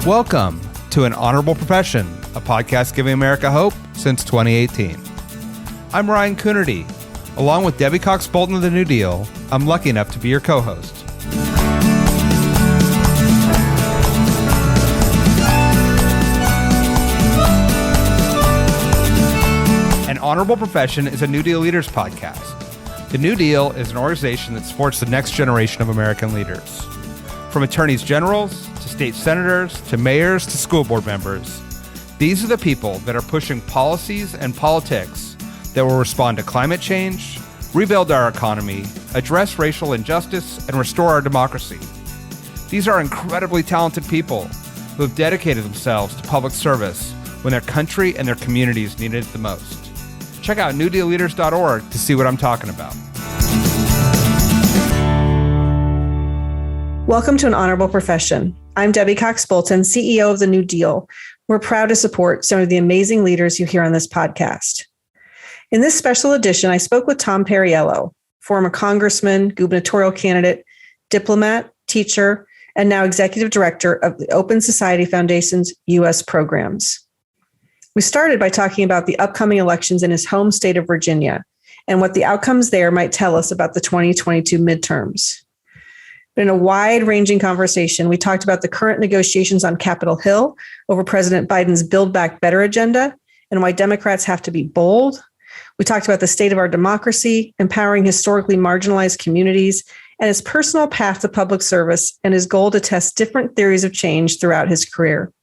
Welcome to An Honorable Profession, a podcast giving America hope since 2018. I'm Ryan Coonerty. Along with Debbie Cox Bultan of the New Deal, I'm lucky enough to be your co-host. An Honorable Profession is a New Deal Leaders podcast. The New Deal is an organization that supports the next generation of American leaders. From attorneys generals, to state senators, to mayors, to school board members, these are the people that are pushing policies and politics that will respond to climate change, rebuild our economy, address racial injustice, and restore our democracy. These are incredibly talented people who have dedicated themselves to public service when their country and their communities needed it the most. Check out newdealleaders.org to see what I'm talking about. Welcome to An Honorable Profession. I'm Debbie Cox Bultan, CEO of the New Deal. We're proud to support some of the amazing leaders you hear on this podcast. In this special edition, I spoke with Tom Perriello, former congressman, gubernatorial candidate, diplomat, teacher, and now executive director of the Open Society Foundation's U.S. programs. We started by talking about the upcoming elections in his home state of Virginia and what the outcomes there might tell us about the 2022 midterms. In a wide-ranging conversation, we talked about the current negotiations on Capitol Hill over President Biden's Build Back Better agenda and why Democrats have to be bold. We talked about the state of our democracy, empowering historically marginalized communities, and his personal path to public service and his goal to test different theories of change throughout his career.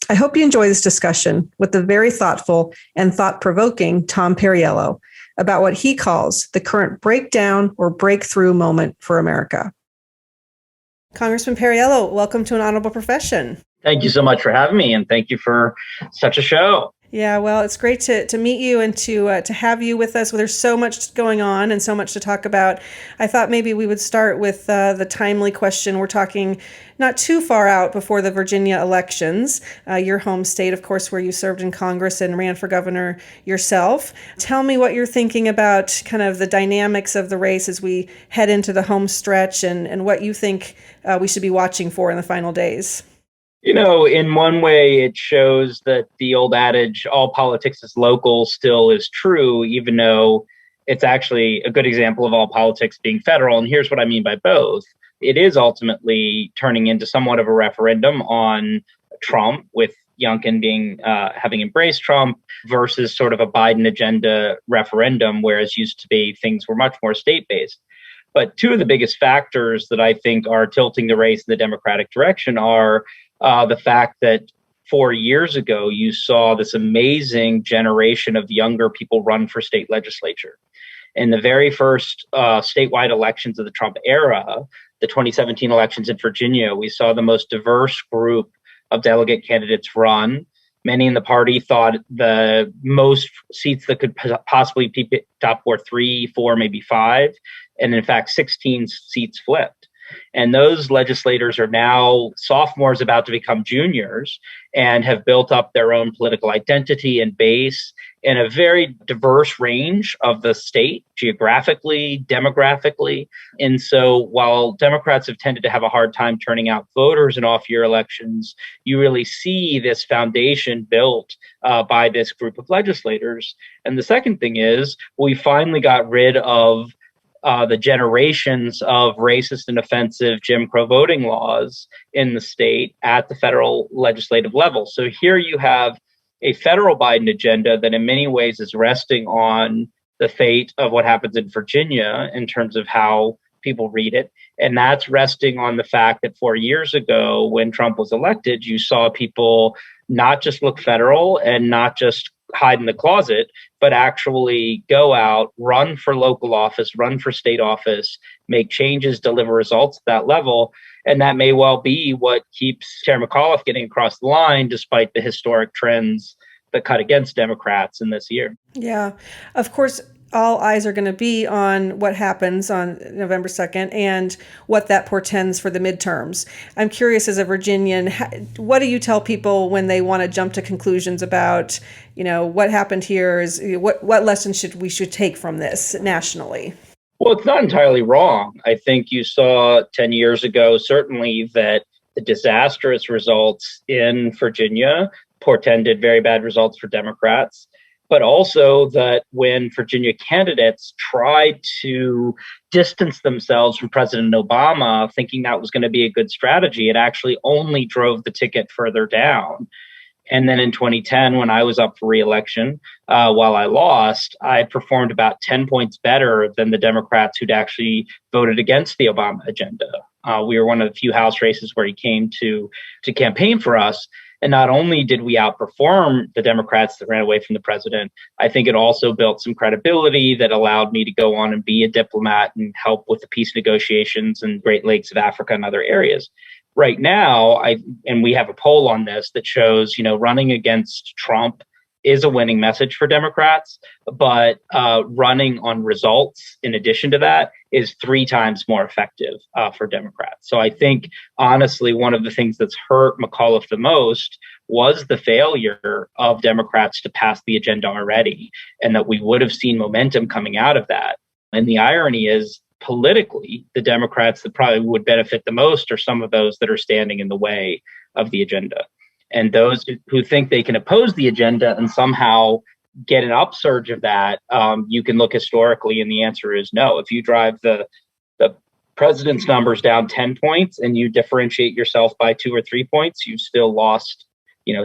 I hope you enjoy this discussion with the very thoughtful and thought-provoking Tom Perriello about what he calls the current breakdown or breakthrough moment for America. Congressman Perriello, welcome to An Honorable Profession. Thank you so much for having me, and thank you for such a show. Yeah, well, it's great to meet you and to have you with us. Well, there's so much going on and so much to talk about. I thought maybe we would start with the timely question. We're talking not too far out before the Virginia elections, your home state, of course, where you served in Congress and ran for governor yourself. Tell me what you're thinking about kind of the dynamics of the race as we head into the home stretch and what you think we should be watching for in the final days. You know, in one way, it shows that the old adage, all politics is local, still is true, even though it's actually a good example of all politics being federal. And here's what I mean by both. It is ultimately turning into somewhat of a referendum on Trump, with Youngkin being having embraced Trump, versus sort of a Biden agenda referendum, whereas used to be things were much more state-based. But two of the biggest factors that I think are tilting the race in the Democratic direction are the fact that 4 years ago, you saw this amazing generation of younger people run for state legislature. In the very first statewide elections of the Trump era, the 2017 elections in Virginia, we saw the most diverse group of delegate candidates run. Many in the party thought the most seats that could possibly be picked up were 3, 4, maybe 5. And in fact, 16 seats flipped. And those legislators are now sophomores about to become juniors and have built up their own political identity and base in a very diverse range of the state, geographically, demographically. And so while Democrats have tended to have a hard time turning out voters in off-year elections, you really see this foundation built by this group of legislators. And the second thing is we finally got rid of the generations of racist and offensive Jim Crow voting laws in the state at the federal legislative level. So here you have a federal Biden agenda that in many ways is resting on the fate of what happens in Virginia in terms of how people read it. And that's resting on the fact that 4 years ago, when Trump was elected, you saw people not just look federal and not just hide in the closet, but actually go out, run for local office, run for state office, make changes, deliver results at that level. And that may well be what keeps Chair McAuliffe getting across the line, despite the historic trends that cut against Democrats in this year. Yeah, of course, all eyes are going to be on what happens on November 2nd and what that portends for the midterms. I'm curious, as a Virginian, what do you tell people when they want to jump to conclusions about, what happened here? Is what lessons should we take from this nationally? Well, it's not entirely wrong. I think you saw 10 years ago, certainly, that the disastrous results in Virginia portended very bad results for Democrats, but also that when Virginia candidates tried to distance themselves from President Obama, thinking that was going to be a good strategy, it actually only drove the ticket further down. And then in 2010, when I was up for re-election, while I lost, I performed about 10 points better than the Democrats who'd actually voted against the Obama agenda. We were one of the few House races where he came to campaign for us. And not only did we outperform the Democrats that ran away from the president, I think it also built some credibility that allowed me to go on and be a diplomat and help with the peace negotiations in Great Lakes of Africa and other areas. Right now, we have a poll on this that shows, running against Trump is a winning message for Democrats, but running on results in addition to that is 3 times more effective for Democrats. So I think, honestly, one of the things that's hurt McAuliffe the most was the failure of Democrats to pass the agenda already, and that we would have seen momentum coming out of that. And the irony is, politically, the Democrats that probably would benefit the most are some of those that are standing in the way of the agenda. And those who think they can oppose the agenda and somehow get an upsurge of that, you can look historically, and the answer is no. If you drive the president's numbers down 10 points and you differentiate yourself by 2 or 3 points, you've still lost,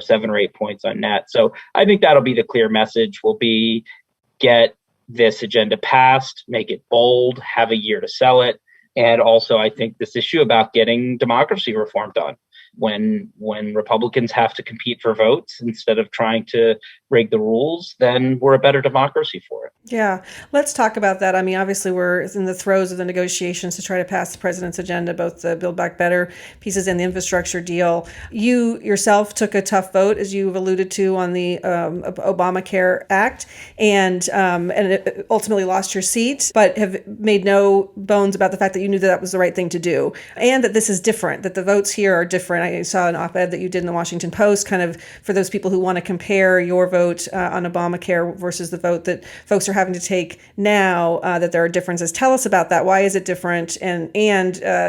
7 or 8 points on net. So I think that'll be the clear message, will be get this agenda passed, make it bold, have a year to sell it. And also, I think this issue about getting democracy reform done. When Republicans have to compete for votes instead of trying to rig the rules, then we're a better democracy for it. Yeah, let's talk about that. I mean, obviously, we're in the throes of the negotiations to try to pass the president's agenda, both the Build Back Better pieces and the infrastructure deal. You yourself took a tough vote, as you've alluded to, on the Obamacare Act, and it ultimately lost your seat, but have made no bones about the fact that you knew that was the right thing to do, and that this is different, that the votes here are different. I saw an op-ed that you did in the Washington Post, kind of for those people who want to compare your vote on Obamacare versus the vote that folks are having to take now, that there are differences. Tell us about that. Why is it different? And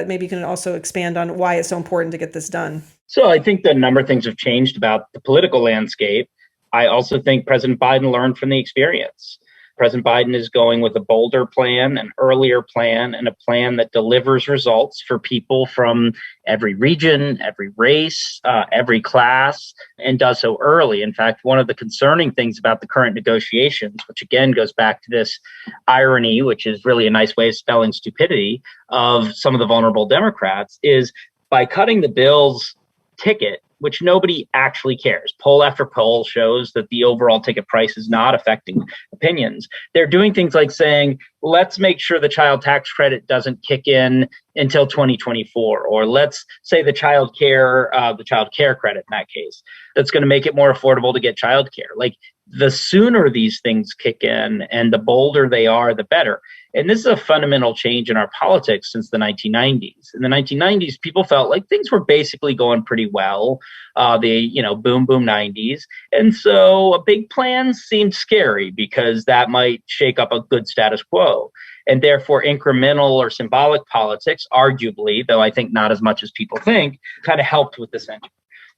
maybe you can also expand on why it's so important to get this done. So I think that a number of things have changed about the political landscape. I also think President Biden learned from the experience. President Biden is going with a bolder plan, an earlier plan, and a plan that delivers results for people from every region, every race, every class, and does so early. In fact, one of the concerning things about the current negotiations, which again goes back to this irony, which is really a nice way of spelling stupidity, of some of the vulnerable Democrats, is by cutting the bill's ticket, which nobody actually cares. Poll after poll shows that the overall ticket price is not affecting opinions. They're doing things like saying, let's make sure the child tax credit doesn't kick in until 2024, or let's say the child care credit in that case, that's going to make it more affordable to get child care. Like, the sooner these things kick in and the bolder they are, the better. And this is a fundamental change in our politics since the 1990s. In the 1990s, people felt like things were basically going pretty well, boom 90s. And so a big plan seemed scary because that might shake up a good status quo. And therefore, incremental or symbolic politics, arguably, though I think not as much as people think, kind of helped with the center.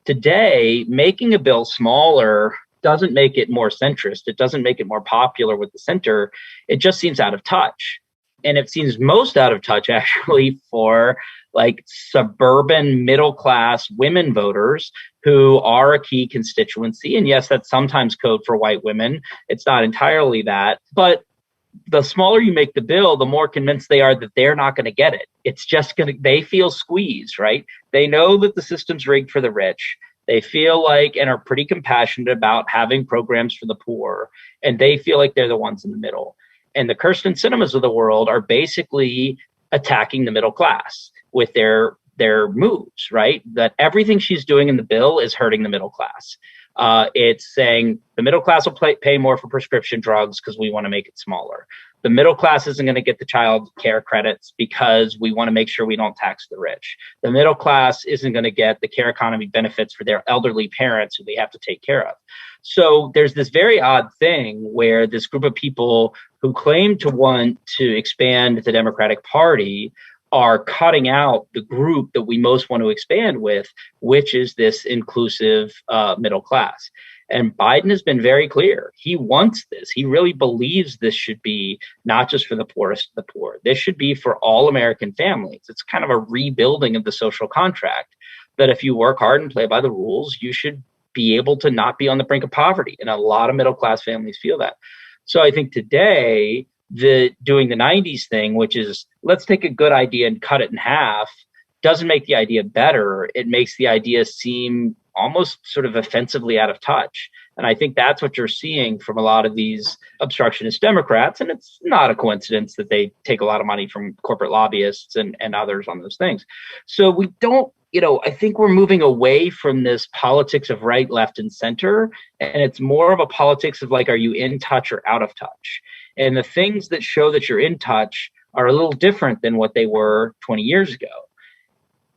Today, making a bill smaller doesn't make it more centrist. It doesn't make it more popular with the center. It just seems out of touch. And it seems most out of touch, actually, for like suburban middle class women voters who are a key constituency. And yes, that's sometimes code for white women. It's not entirely that. But the smaller you make the bill, the more convinced they are that they're not going to get it. It's just they feel squeezed, right? They know that the system's rigged for the rich. They feel like and are pretty compassionate about having programs for the poor, and they feel like they're the ones in the middle. And the Kirsten Sinemas of the world are basically attacking the middle class with their moves, right? That everything she's doing in the bill is hurting the middle class. It's saying the middle class will pay more for prescription drugs because we want to make it smaller. The middle class isn't going to get the child care credits because we want to make sure we don't tax the rich. The middle class isn't going to get the care economy benefits for their elderly parents who they have to take care of. So there's this very odd thing where this group of people who claim to want to expand the Democratic Party are cutting out the group that we most want to expand with, which is this inclusive middle class. And Biden has been very clear. He wants this. He really believes this should be not just for the poorest of the poor. This should be for all American families. It's kind of a rebuilding of the social contract that if you work hard and play by the rules, you should be able to not be on the brink of poverty. And a lot of middle class families feel that. So I think today, doing the 90s thing, which is let's take a good idea and cut it in half, doesn't make the idea better. It makes the idea seem almost sort of offensively out of touch. And I think that's what you're seeing from a lot of these obstructionist Democrats. And it's not a coincidence that they take a lot of money from corporate lobbyists and others on those things. So we don't, I think we're moving away from this politics of right, left, and center. And it's more of a politics of like, are you in touch or out of touch? And the things that show that you're in touch are a little different than what they were 20 years ago.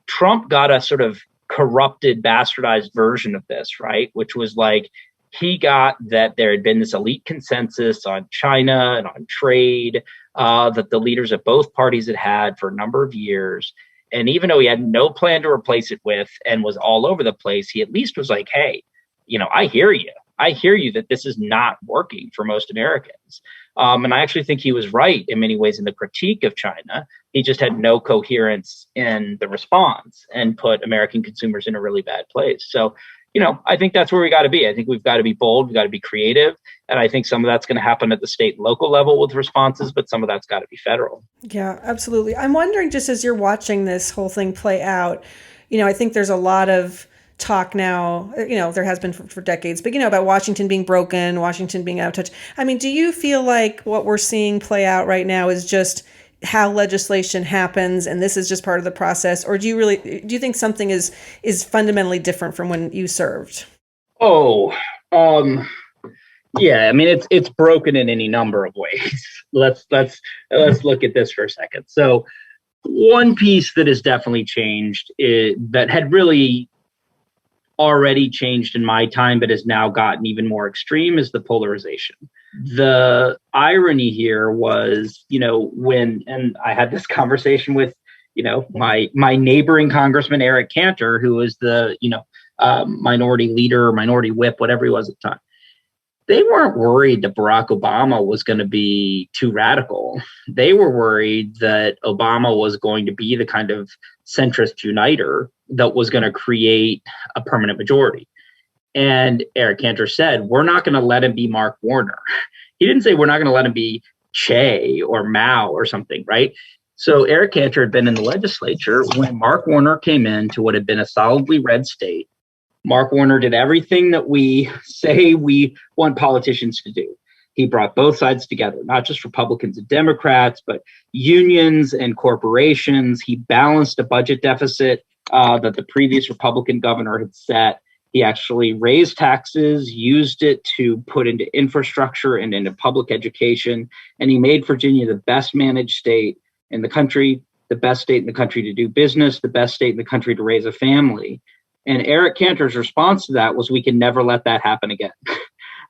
Trump got a sort of corrupted, bastardized version of this, right? Which was like, he got that there had been this elite consensus on China and on trade that the leaders of both parties had for a number of years. And even though he had no plan to replace it with and was all over the place, he at least was like, hey, I hear you. I hear you that this is not working for most Americans. And I actually think he was right in many ways in the critique of China. He just had no coherence in the response and put American consumers in a really bad place. So, I think that's where we got to be. I think we've got to be bold. We've got to be creative. And I think some of that's going to happen at the state and local level with responses, but some of that's got to be federal. Yeah, absolutely. I'm wondering, just as you're watching this whole thing play out, I think there's a lot of talk now, there has been for decades, but, about Washington being broken, Washington being out of touch. I mean, do you feel like what we're seeing play out right now is just how legislation happens and this is just part of the process? Or do you think something is fundamentally different from when you served? Yeah, I mean, it's broken in any number of ways. Let's look at this for a second. So one piece that has definitely changed that had really already changed in my time, but has now gotten even more extreme is the polarization. The irony here was, and I had this conversation with, my neighboring Congressman, Eric Cantor, who was the, minority leader, minority whip, whatever he was at the time. They weren't worried that Barack Obama was going to be too radical. They were worried that Obama was going to be the kind of centrist uniter that was going to create a permanent majority. And Eric Cantor said, we're not going to let him be Mark Warner. He didn't say we're not going to let him be Che or Mao or something, right? So Eric Cantor had been in the legislature when Mark Warner came into what had been a solidly red state. Mark Warner did everything that we say we want politicians to do. He brought both sides together, not just Republicans and Democrats, but unions and corporations. He balanced a budget deficit that the previous Republican governor had set. He actually raised taxes, used it to put into infrastructure and into public education. And he made Virginia the best managed state in the country, the best state in the country to do business, the best state in the country to raise a family. And Eric Cantor's response to that was, we can never let that happen again.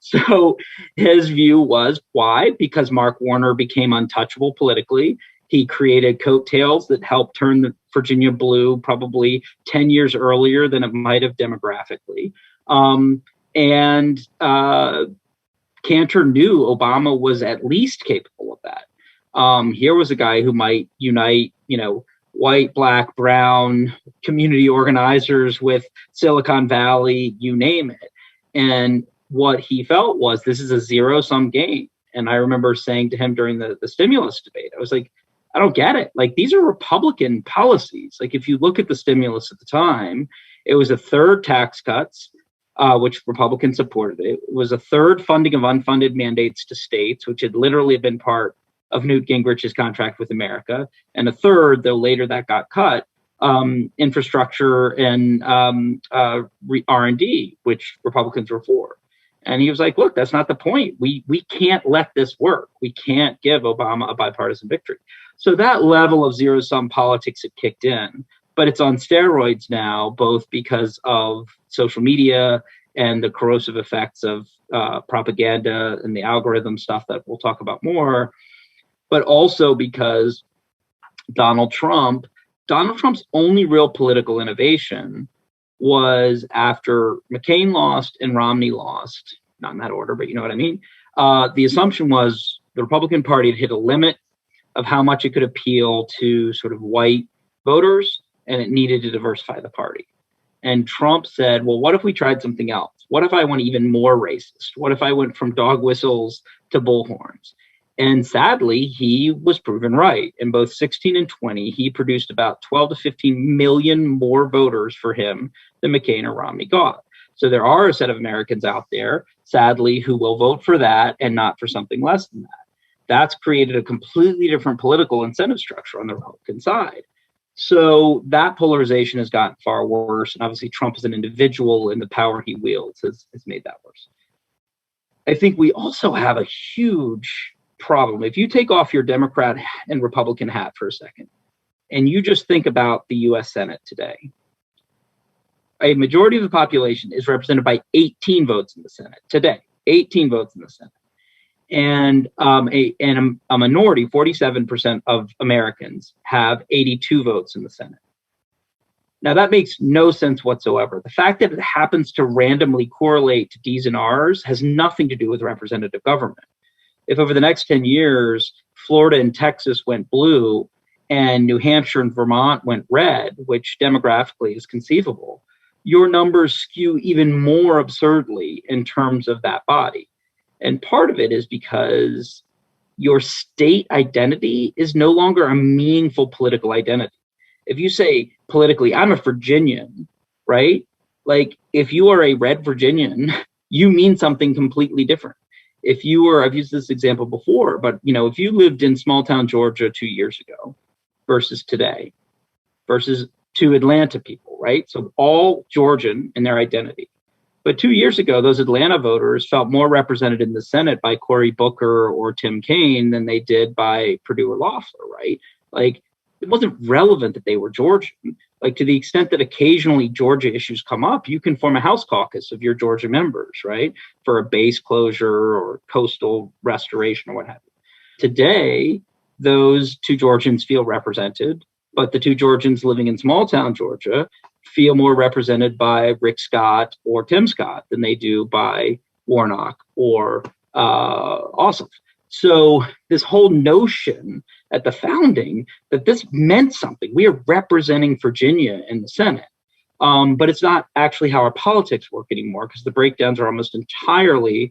So his view was, why? Because Mark Warner became untouchable politically. He created coattails that helped turn the Virginia blue probably 10 years earlier than it might have demographically. And Cantor knew Obama was at least capable of that. Here was a guy who might unite, white, black, brown community organizers with Silicon Valley, you name it. And what he felt was, this is a zero-sum game. And I remember saying to him during the stimulus debate, I was like, I don't get it. Like, these are Republican policies. Like, if you look at the stimulus at the time, it was a third tax cuts, which Republicans supported. It was a third funding of unfunded mandates to states, which had literally been part of Newt Gingrich's contract with America. And a third, though later that got cut, infrastructure and R&D, which Republicans were for. And he was like, look, that's not the point. We can't let this work. We can't give Obama a bipartisan victory. So that level of zero-sum politics had kicked in, but it's on steroids now, both because of social media and the corrosive effects of propaganda and the algorithm stuff that we'll talk about more, but also because Donald Trump's only real political innovation was after McCain lost and Romney lost, not in that order, but you know what I mean. The assumption was the Republican Party had hit a limit of how much it could appeal to sort of white voters, and it needed to diversify the party. And Trump said, well, what if we tried something else? What if I went even more racist? What if I went from dog whistles to bullhorns? And sadly, he was proven right. In both 16 and 20, he produced about 12 to 15 million more voters for him than McCain or Romney got. So there are a set of Americans out there, sadly, who will vote for that and not for something less than that. That's created a completely different political incentive structure on the Republican side. So that polarization has gotten far worse. And obviously, Trump as an individual and the power he wields has made that worse. I think we also have a huge problem. If you take off your Democrat and Republican hat for a second, and you just think about the US Senate today, a majority of the population is represented by 18 votes in the Senate today, 18 votes in the Senate. And a minority, 47% of Americans, have 82 votes in the Senate. Now, that makes no sense whatsoever. The fact that it happens to randomly correlate to D's and R's has nothing to do with representative government. If over the next 10 years, Florida and Texas went blue and New Hampshire and Vermont went red, which demographically is conceivable, your numbers skew even more absurdly in terms of that body. And part of it is because your state identity is no longer a meaningful political identity. If you say politically, I'm a Virginian, right? Like if you are a red Virginian, you mean something completely different. If you were, I've used this example before, but if you lived in small town Georgia 2 years ago versus today, versus to Atlanta people, right? So all Georgian in their identity. But 2 years ago, those Atlanta voters felt more represented in the Senate by Cory Booker or Tim Kaine than they did by Perdue or Loeffler, right? Like, it wasn't relevant that they were Georgian. Like, to the extent that occasionally Georgia issues come up, you can form a House caucus of your Georgia members, right? For a base closure or coastal restoration or what have you. Today, those two Georgians feel represented, but the two Georgians living in small town Georgia feel more represented by Rick Scott or Tim Scott than they do by Warnock or Ossoff. So this whole notion at the founding that this meant something, we are representing Virginia in the Senate, but it's not actually how our politics work anymore because the breakdowns are almost entirely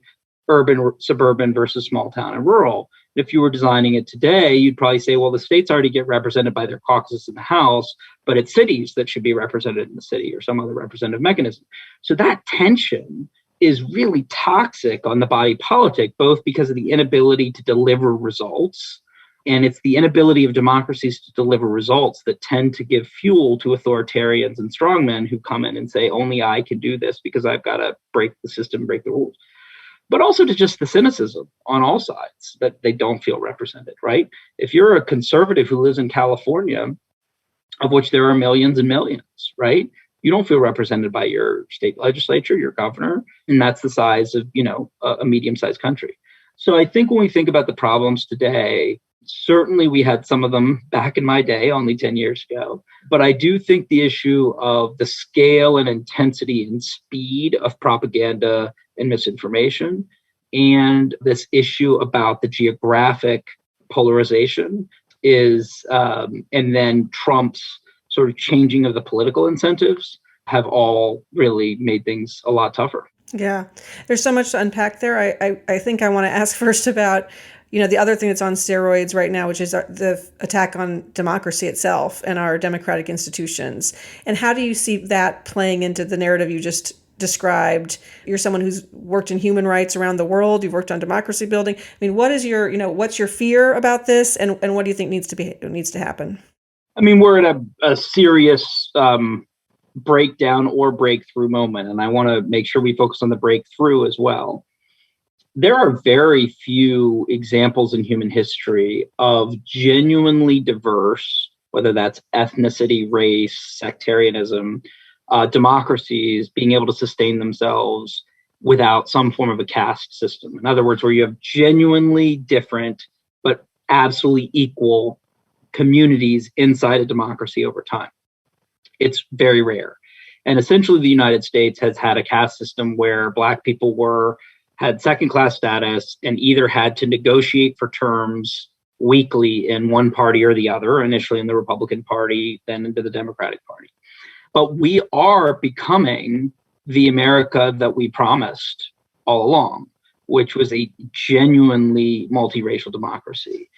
urban, suburban versus small town and rural. If you were designing it today, you'd probably say, well, the states already get represented by their caucuses in the House, but it's cities that should be represented in the city or some other representative mechanism. So that tension is really toxic on the body politic, both because of the inability to deliver results, and it's the inability of democracies to deliver results that tend to give fuel to authoritarians and strongmen who come in and say, only I can do this because I've got to break the system, break the rules. But also to just the cynicism on all sides that they don't feel represented, right? If you're a conservative who lives in California, of which there are millions and millions, right? You don't feel represented by your state legislature, your governor, and that's the size of, a medium-sized country. So I think when we think about the problems today, certainly we had some of them back in my day, only 10 years ago. But I do think the issue of the scale and intensity and speed of propaganda and misinformation, and this issue about the geographic polarization is, and then Trump's sort of changing of the political incentives have all really made things a lot tougher. Yeah, there's so much to unpack there. I think I want to ask first about, the other thing that's on steroids right now, which is the attack on democracy itself and our democratic institutions. And how do you see that playing into the narrative you just described? You're someone who's worked in human rights around the world. You've worked on democracy building. I mean, what is your, what's your fear about this, and what do you think needs to happen? I mean, we're at a serious breakdown or breakthrough moment, and I want to make sure we focus on the breakthrough as well. There are very few examples in human history of genuinely diverse, whether that's ethnicity, race, sectarianism, democracies being able to sustain themselves without some form of a caste system. In other words, where you have genuinely different but absolutely equal communities inside a democracy over time. It's very rare. And essentially, the United States has had a caste system where Black people had second-class status and either had to negotiate for terms weekly in one party or the other, initially in the Republican Party, then into the Democratic Party. But we are becoming the America that we promised all along, which was a genuinely multiracial democracy.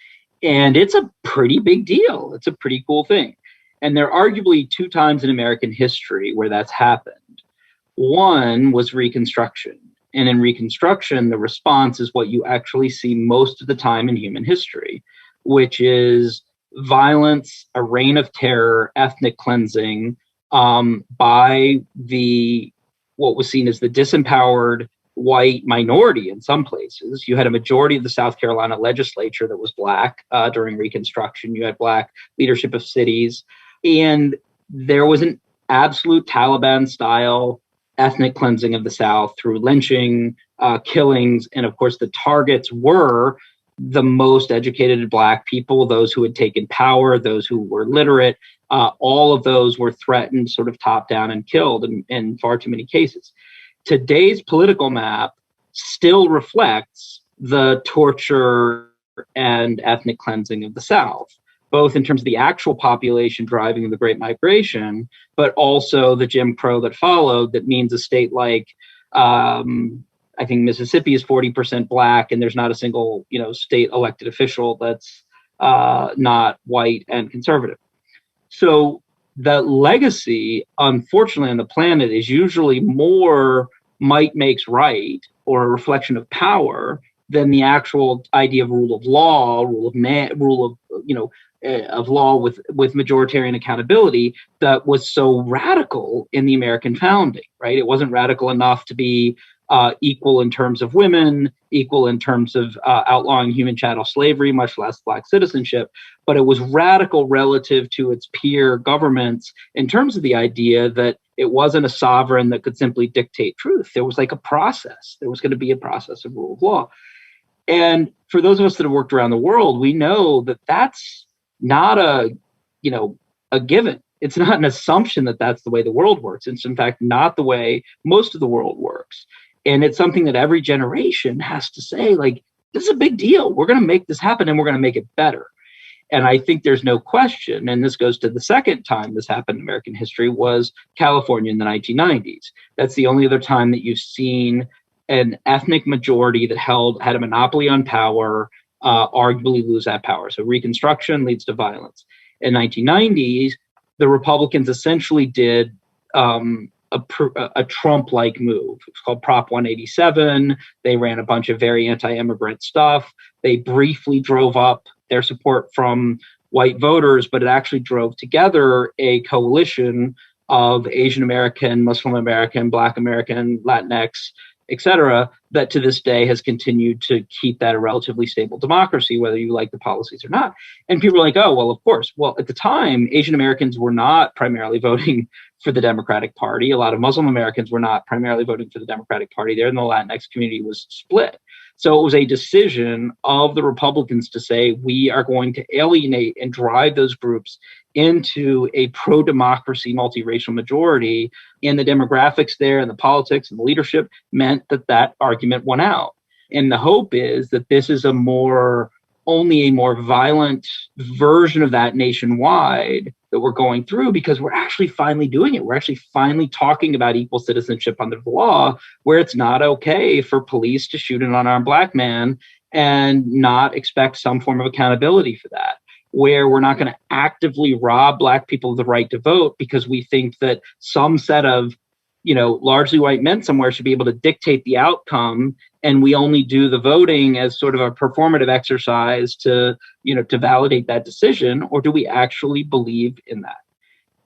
And it's a pretty big deal. It's a pretty cool thing. And there are arguably two times in American history where that's happened. One was Reconstruction. And in Reconstruction, the response is what you actually see most of the time in human history, which is violence, a reign of terror, ethnic cleansing by what was seen as the disempowered white minority in some places. You had a majority of the South Carolina legislature that was Black during Reconstruction. You had Black leadership of cities. And there was an absolute Taliban-style ethnic cleansing of the South through lynching, killings. And of course, the targets were the most educated Black people, those who had taken power, those who were literate. All of those were threatened sort of top down and killed in far too many cases. Today's political map still reflects the torture and ethnic cleansing of the South, both in terms of the actual population driving the Great Migration, but also the Jim Crow that followed. That means a state like, I think Mississippi is 40% Black, and there's not a single, state elected official that's not white and conservative. So the legacy, unfortunately, on the planet is usually more might makes right, or a reflection of power, than the actual idea of rule of law, of law with majoritarian accountability that was so radical in the American founding, right? It wasn't radical enough to be equal in terms of women, equal in terms of outlawing human chattel slavery, much less Black citizenship, but it was radical relative to its peer governments in terms of the idea that it wasn't a sovereign that could simply dictate truth. There was like a process. There was going to be a process of rule of law. And for those of us that have worked around the world, we know that that's not a given. It's not an assumption that that's the way the world works. It's in fact not the way most of the world works. And it's something that every generation has to say, like, this is a big deal. We're going to make this happen and we're going to make it better. And I think there's no question, and this goes to the second time this happened in American history, was California in the 1990s. That's the only other time that you've seen an ethnic majority that had a monopoly on power, arguably lose that power. So Reconstruction leads to violence. In 1990s, the Republicans essentially did a Trump-like move. It's called Prop 187. They ran a bunch of very anti-immigrant stuff. They briefly drove up their support from white voters, but it actually drove together a coalition of Asian American, Muslim American, Black American, Latinx, et cetera, that to this day has continued to keep that a relatively stable democracy, whether you like the policies or not. And people are like, oh, well, of course. Well, at the time, Asian Americans were not primarily voting for the Democratic Party. A lot of Muslim Americans were not primarily voting for the Democratic Party there, and the Latinx community was split. So it was a decision of the Republicans to say, we are going to alienate and drive those groups into a pro-democracy multiracial majority. And the demographics there and the politics and the leadership meant that argument won out. And the hope is that this is only a more violent version of that nationwide that we're going through, because we're actually finally doing it. We're actually finally talking about equal citizenship under the law, where it's not okay for police to shoot an unarmed Black man and not expect some form of accountability for that, where we're not going to actively rob Black people of the right to vote because we think that some set of, largely white men somewhere should be able to dictate the outcome, and we only do the voting as sort of a performative exercise to validate that decision, or do we actually believe in that?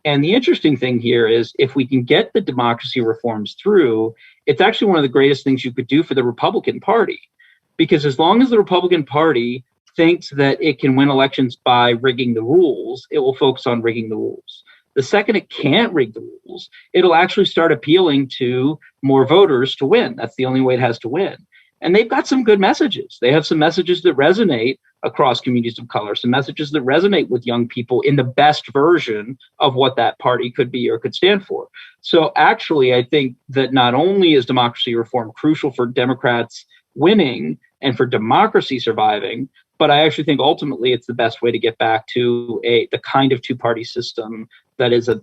And the interesting thing here is, if we can get the democracy reforms through, it's actually one of the greatest things you could do for the Republican Party, because as long as the Republican Party thinks that it can win elections by rigging the rules, it will focus on rigging the rules. The second it can't rig the rules, it'll actually start appealing to more voters to win. That's the only way it has to win. And they've got some good messages. They have some messages that resonate across communities of color, some messages that resonate with young people in the best version of what that party could be or could stand for. So actually, I think that not only is democracy reform crucial for Democrats winning and for democracy surviving, but I actually think ultimately it's the best way to get back to the kind of two-party system that is a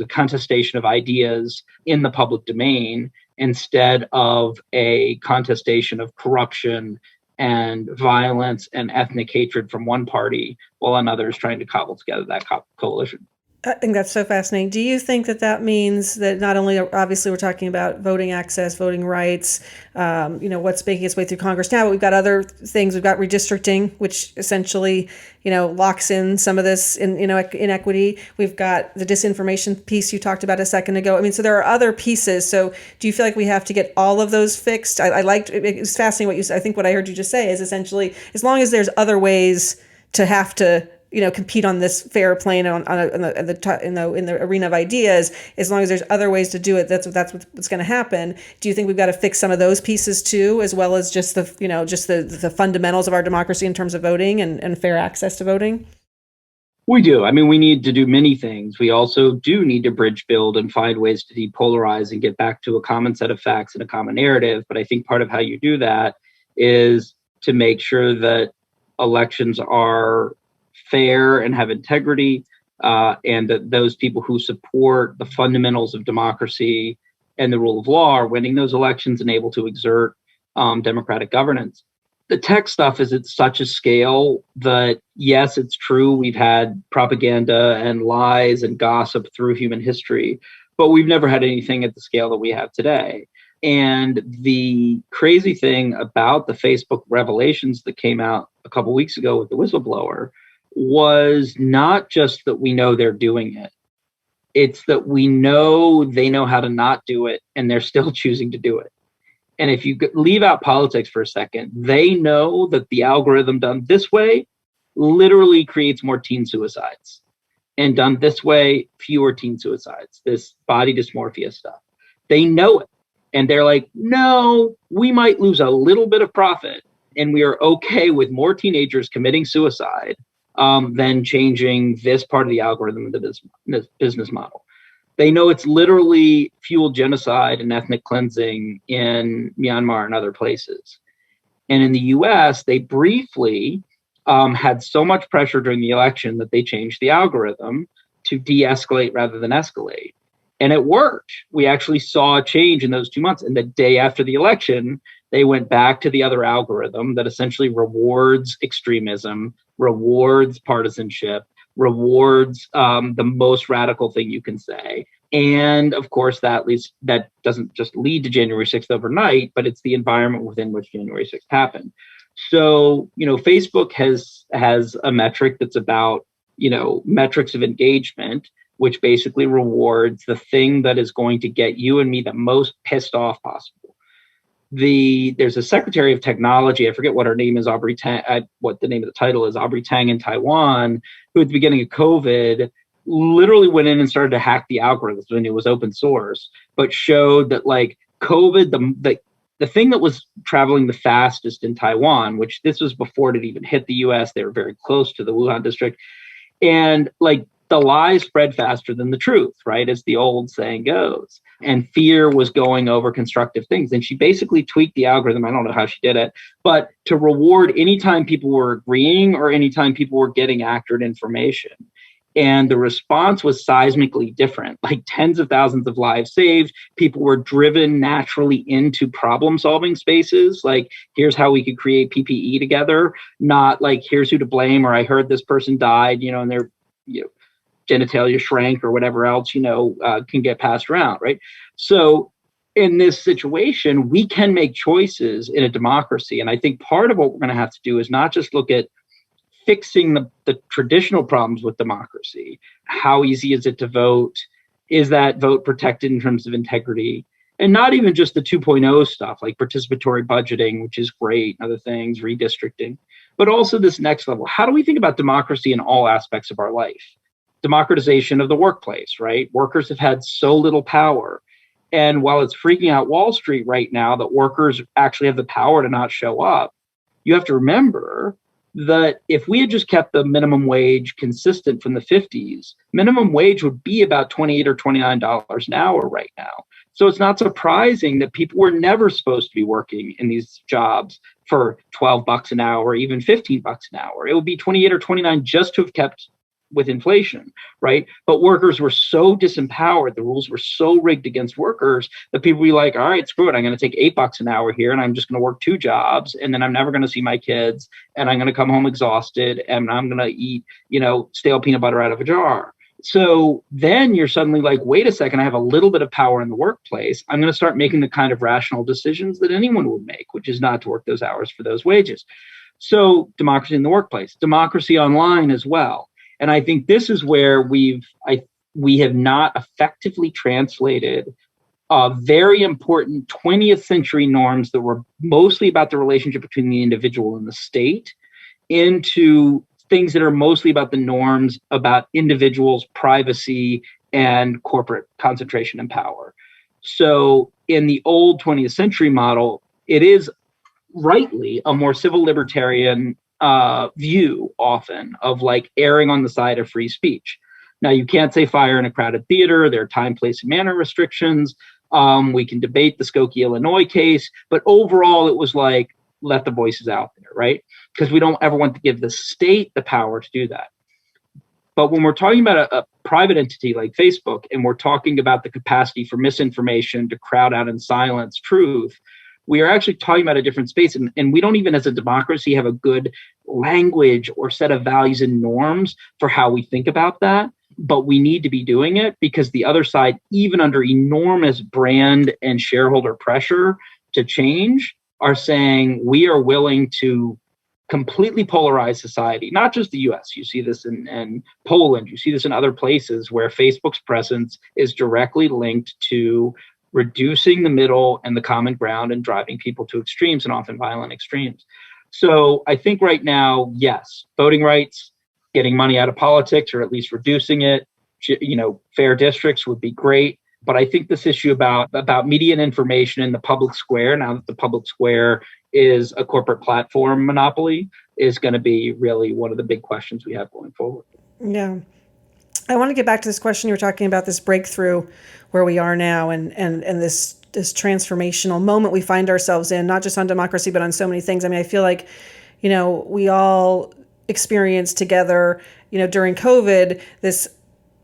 contestation of ideas in the public domain instead of a contestation of corruption and violence and ethnic hatred from one party while another is trying to cobble together that coalition. I think that's so fascinating. Do you think that that means that not only, obviously, we're talking about voting access, voting rights, what's making its way through Congress now, but we've got other things. We've got redistricting, which essentially, locks in some of this inequity. We've got the disinformation piece you talked about a second ago. I mean, so there are other pieces. So do you feel like we have to get all of those fixed? I liked, it was fascinating what you said. I think what I heard you just say is essentially, as long as there's other ways to have to compete on this fair plane in the arena of ideas, as long as there's other ways to do it, that's what's going to happen. Do you think we've got to fix some of those pieces too, as well as just the fundamentals of our democracy in terms of voting and fair access to voting? We do. I mean, we need to do many things. We also do need to bridge build and find ways to depolarize and get back to a common set of facts and a common narrative. But I think part of how you do that is to make sure that elections are fair and have integrity, and that those people who support the fundamentals of democracy and the rule of law are winning those elections and able to exert democratic governance. The tech stuff is at such a scale that, yes, it's true, we've had propaganda and lies and gossip through human history, but we've never had anything at the scale that we have today. And the crazy thing about the Facebook revelations that came out a couple weeks ago with the whistleblower was not just that we know they're doing it. It's that we know they know how to not do it, and they're still choosing to do it. And if you leave out politics for a second, they know that the algorithm done this way literally creates more teen suicides, and done this way, fewer teen suicides, this body dysmorphia stuff. They know it. And they're like, no, we might lose a little bit of profit, and we are okay with more teenagers committing suicide than changing this part of the algorithm of the business model. They know it's literally fueled genocide and ethnic cleansing in Myanmar and other places. And in the US, they briefly had so much pressure during the election that they changed the algorithm to de-escalate rather than escalate. And it worked. We actually saw a change in those 2 months. And the day after the election, they went back to the other algorithm that essentially rewards extremism, rewards partisanship, rewards the most radical thing you can say. And of course, that doesn't just lead to January 6th overnight, but it's the environment within which January 6th happened. So, Facebook has a metric that's about, metrics of engagement, which basically rewards the thing that is going to get you and me the most pissed off possible. There's a Secretary of Technology, I forget what her name is, what the name of the title is, Aubrey Tang in Taiwan, who at the beginning of COVID literally went in and started to hack the algorithms when it was open source, but showed that like COVID, the thing that was traveling the fastest in Taiwan, which this was before it had even hit the US, they were very close to the Wuhan district, and like the lies spread faster than the truth, right? As the old saying goes. And fear was going over constructive things. And she basically tweaked the algorithm. I don't know how she did it, but to reward anytime people were agreeing or anytime people were getting accurate information. And the response was seismically different, like tens of thousands of lives saved. People were driven naturally into problem solving spaces. Like, here's how we could create PPE together, not like, here's who to blame, or I heard this person died, and their genitalia shrank or whatever else, can get passed around, right? So in this situation, we can make choices in a democracy. And I think part of what we're going to have to do is not just look at fixing the traditional problems with democracy. How easy is it to vote? Is that vote protected in terms of integrity? And not even just the 2.0 stuff like participatory budgeting, which is great, and other things, redistricting, but also this next level. How do we think about democracy in all aspects of our life? Democratization of the workplace, right? Workers have had so little power. And while it's freaking out Wall Street right now that workers actually have the power to not show up, you have to remember that if we had just kept the minimum wage consistent from the 50s, minimum wage would be about $28 or $29 an hour right now. So it's not surprising that people were never supposed to be working in these jobs for $12 an hour, even $15 an hour. It would be 28 or 29 just to have kept with inflation, right? But workers were so disempowered, the rules were so rigged against workers that people would be like, all right, screw it. I'm going to take $8 an hour here and I'm just going to work 2 jobs and then I'm never going to see my kids and I'm going to come home exhausted and I'm going to eat, stale peanut butter out of a jar. So then you're suddenly like, wait a second, I have a little bit of power in the workplace. I'm going to start making the kind of rational decisions that anyone would make, which is not to work those hours for those wages. So democracy in the workplace, democracy online as well. And I think this is where we have not effectively translated very important 20th century norms that were mostly about the relationship between the individual and the state into things that are mostly about the norms about individuals' privacy and corporate concentration and power. So in the old 20th century model, it is rightly a more civil libertarian view often of like erring on the side of free speech. Now, you can't say fire in a crowded theater. There are time, place, and manner restrictions. We can debate the Skokie, Illinois case, but overall it was like, let the voices out there, right? Because we don't ever want to give the state the power to do that. But when we're talking about a private entity like Facebook, and we're talking about the capacity for misinformation to crowd out and silence truth, we are actually talking about a different space. And we don't even as a democracy have a good language or set of values and norms for how we think about that. But we need to be doing it because the other side, even under enormous brand and shareholder pressure to change, are saying we are willing to completely polarize society, not just the US. You see this in Poland. You see this in other places where Facebook's presence is directly linked to reducing the middle and the common ground and driving people to extremes and often violent extremes. So I think right now, yes, voting rights, getting money out of politics or at least reducing it, fair districts would be great. But I think this issue about media and information in the public square, now that the public square is a corporate platform monopoly, is going to be really one of the big questions we have going forward. Yeah. I want to get back to this question you were talking about, this breakthrough where we are now and this transformational moment we find ourselves in, not just on democracy, but on so many things. I mean, I feel like, we all experienced together, during COVID, this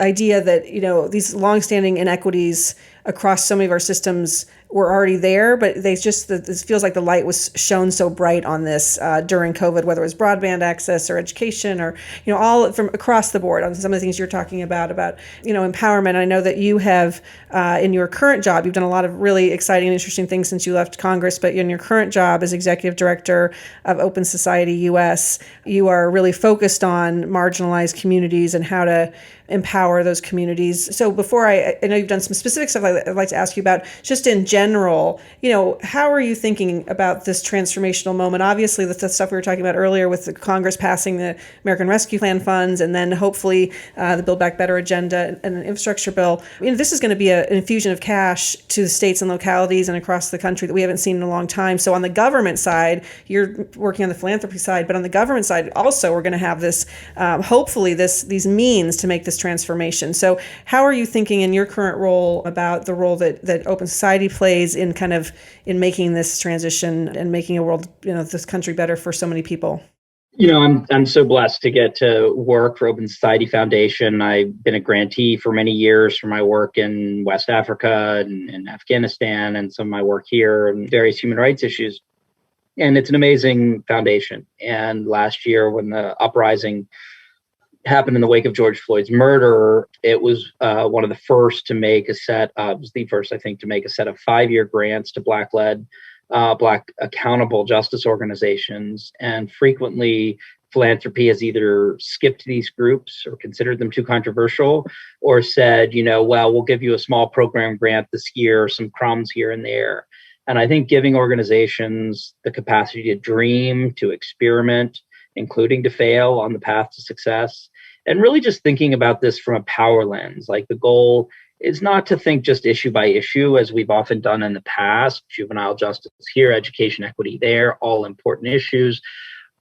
idea that, these longstanding inequities across so many of our systems were already there, but this feels like the light was shone so bright on this during COVID, whether it was broadband access or education or, all from across the board on some of the things you're talking about, empowerment. I know that you have, in your current job, you've done a lot of really exciting and interesting things since you left Congress, but in your current job as executive director of Open Society US, you are really focused on marginalized communities and how to empower those communities. So before I know you've done some specific stuff I'd like to ask you about, just in general, how are you thinking about this transformational moment? Obviously, the stuff we were talking about earlier with the Congress passing the American Rescue Plan funds and then hopefully the Build Back Better agenda and an infrastructure bill. This is going to be an infusion of cash to the states and localities and across the country that we haven't seen in a long time. So on the government side, you're working on the philanthropy side, but on the government side also, we're going to have this, hopefully these means to make this transformation. So how are you thinking in your current role about the role that Open Society plays in making this transition and making a world, this country better for so many people? I'm so blessed to get to work for Open Society Foundation. I've been a grantee for many years for my work in West Africa and Afghanistan and some of my work here and various human rights issues. And it's an amazing foundation. And last year when the uprising happened in the wake of George Floyd's murder, it was one of the first to make a set of 5-year grants to Black-led, Black accountable justice organizations. And frequently philanthropy has either skipped these groups or considered them too controversial or said, we'll give you a small program grant this year, some crumbs here and there. And I think giving organizations the capacity to dream, to experiment, including to fail on the path to success, and really just thinking about this from a power lens. Like the goal is not to think just issue by issue, as we've often done in the past, juvenile justice here, education equity there, all important issues,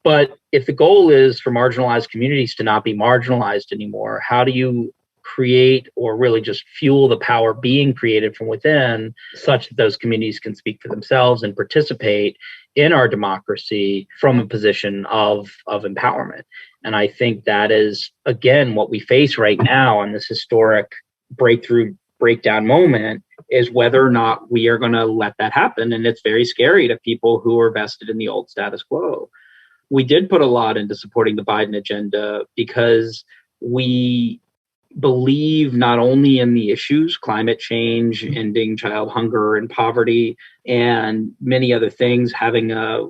But if the goal is for marginalized communities to not be marginalized anymore, how do you create or really just fuel the power being created from within such that those communities can speak for themselves and participate in our democracy from a position of empowerment? And I think that is, again, what we face right now in this historic breakdown moment, is whether or not we are going to let that happen. And it's very scary to people who are vested in the old status quo. We did put a lot into supporting the Biden agenda because we believe not only in the issues, climate change, ending child hunger and poverty, and many other things, having a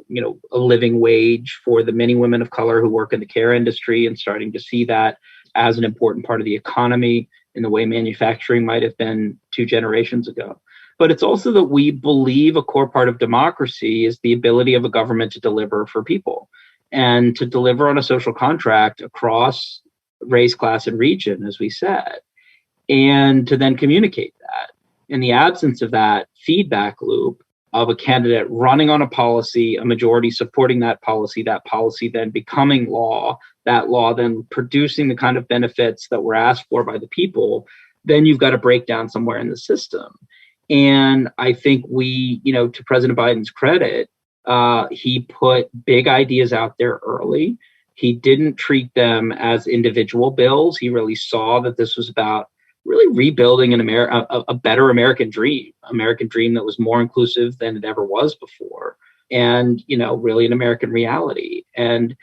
living wage for the many women of color who work in the care industry, and starting to see that as an important part of the economy in the way manufacturing might have been 2 generations ago. But it's also that we believe a core part of democracy is the ability of a government to deliver for people and to deliver on a social contract across race, class, and region, as we said, and to then communicate that. In the absence of that feedback loop of a candidate running on a policy, a majority supporting that policy then becoming law, that law then producing the kind of benefits that were asked for by the people, then you've got to break down somewhere in the system. And I think we, to President Biden's credit, he put big ideas out there early. He didn't treat them as individual bills. He really saw that this was about really rebuilding a better American dream that was more inclusive than it ever was before, and, really an American reality. And,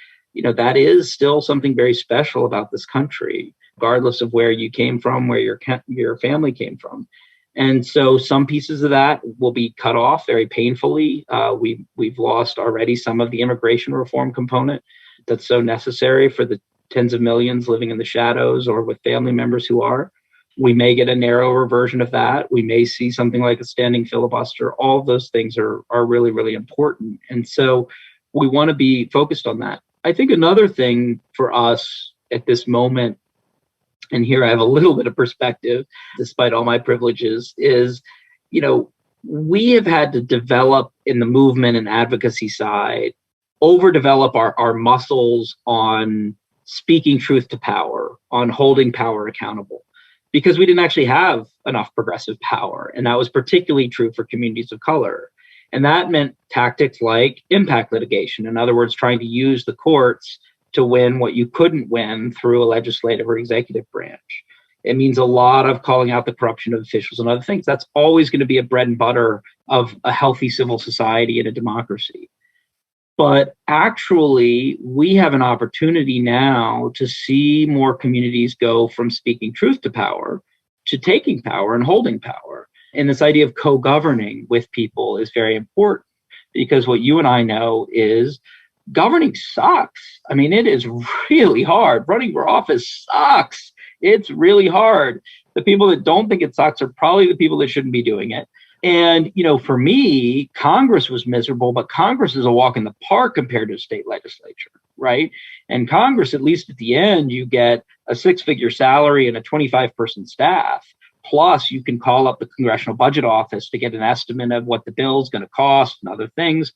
that is still something very special about this country, regardless of where you came from, where your family came from. And so some pieces of that will be cut off very painfully. We've lost already some of the immigration reform component that's so necessary for the tens of millions living in the shadows or with family members who are. We may get a narrower version of that. We may see something like a standing filibuster. All of those things are really, really important. And so we want to be focused on that. I think another thing for us at this moment, and here I have a little bit of perspective, despite all my privileges, is, we have had to develop in the movement and advocacy side, overdevelop our muscles on speaking truth to power, on holding power accountable, because we didn't actually have enough progressive power. And that was particularly true for communities of color. And that meant tactics like impact litigation. In other words, trying to use the courts to win what you couldn't win through a legislative or executive branch. It means a lot of calling out the corruption of officials and other things. That's always going to be a bread and butter of a healthy civil society and a democracy. But actually, we have an opportunity now to see more communities go from speaking truth to power to taking power and holding power. And this idea of co-governing with people is very important, because what you and I know is governing sucks. I mean, it is really hard. Running for office sucks. It's really hard. The people that don't think it sucks are probably the people that shouldn't be doing it. And, for me, Congress was miserable, but Congress is a walk in the park compared to a state legislature, right? And Congress, at least at the end, you get a 6-figure salary and a 25-person staff. Plus, you can call up the Congressional Budget Office to get an estimate of what the bill is going to cost and other things.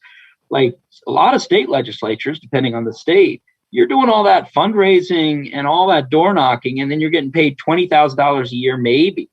Like a lot of state legislatures, depending on the state, you're doing all that fundraising and all that door knocking, and then you're getting paid $20,000 a year, maybe,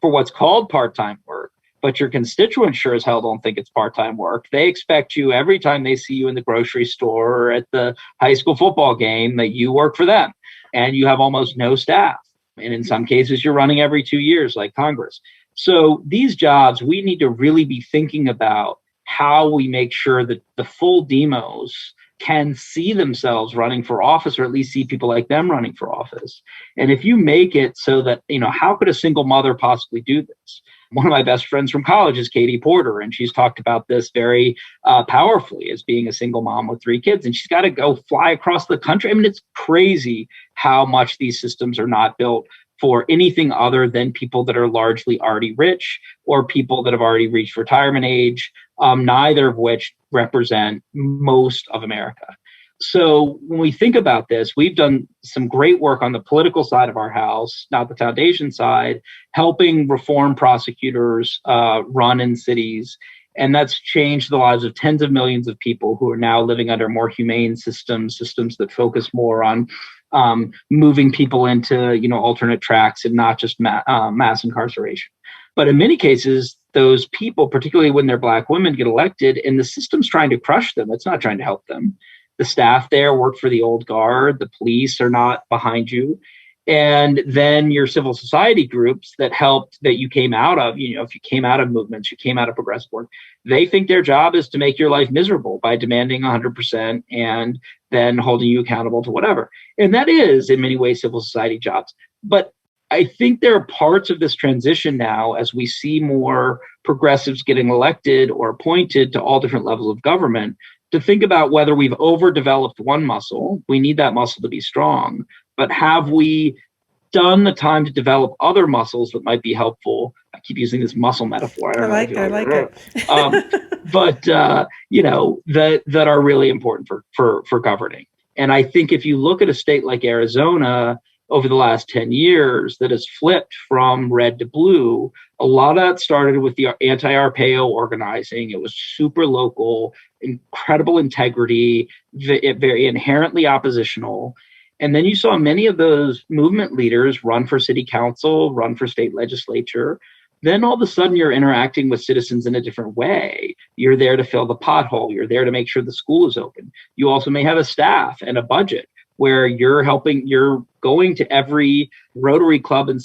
for what's called part-time work. But your constituents sure as hell don't think it's part-time work. They expect you every time they see you in the grocery store or at the high school football game that you work for them, and you have almost no staff. And in some cases, you're running every 2 years like Congress. So these jobs, we need to really be thinking about how we make sure that the full demos can see themselves running for office, or at least see people like them running for office. And if you make it so that, how could a single mother possibly do this? One of my best friends from college is Katie Porter, and she's talked about this very powerfully as being a single mom with 3 kids, and she's got to go fly across the country. I mean, it's crazy how much these systems are not built for anything other than people that are largely already rich or people that have already reached retirement age, neither of which represent most of America. So when we think about this, we've done some great work on the political side of our house, not the foundation side, helping reform prosecutors run in cities. And that's changed the lives of tens of millions of people who are now living under more humane systems that focus more on moving people into, alternate tracks and not just mass incarceration. But in many cases, those people, particularly when they're Black women, get elected and the system's trying to crush them. It's not trying to help them. The staff there work for the old guard. The police are not behind you. And then your civil society groups that you came out of, if you came out of movements, you came out of progressive work, they think their job is to make your life miserable by demanding 100% and then holding you accountable to whatever. And that is in many ways civil society jobs. But I think there are parts of this transition now, as we see more progressives getting elected or appointed to all different levels of government, to think about whether we've overdeveloped one muscle. We need that muscle to be strong. But have we done the time to develop other muscles that might be helpful? I keep using this muscle metaphor. I like it. But that are really important for governing. And I think if you look at a state like Arizona over the last 10 years that has flipped from red to blue, a lot of that started with the anti-Arpaio organizing. It was super local, incredible integrity, very inherently oppositional. And then you saw many of those movement leaders run for city council, run for state legislature. Then all of a sudden you're interacting with citizens in a different way. You're there to fill the pothole. You're there to make sure the school is open. You also may have a staff and a budget where you're going to every Rotary Club and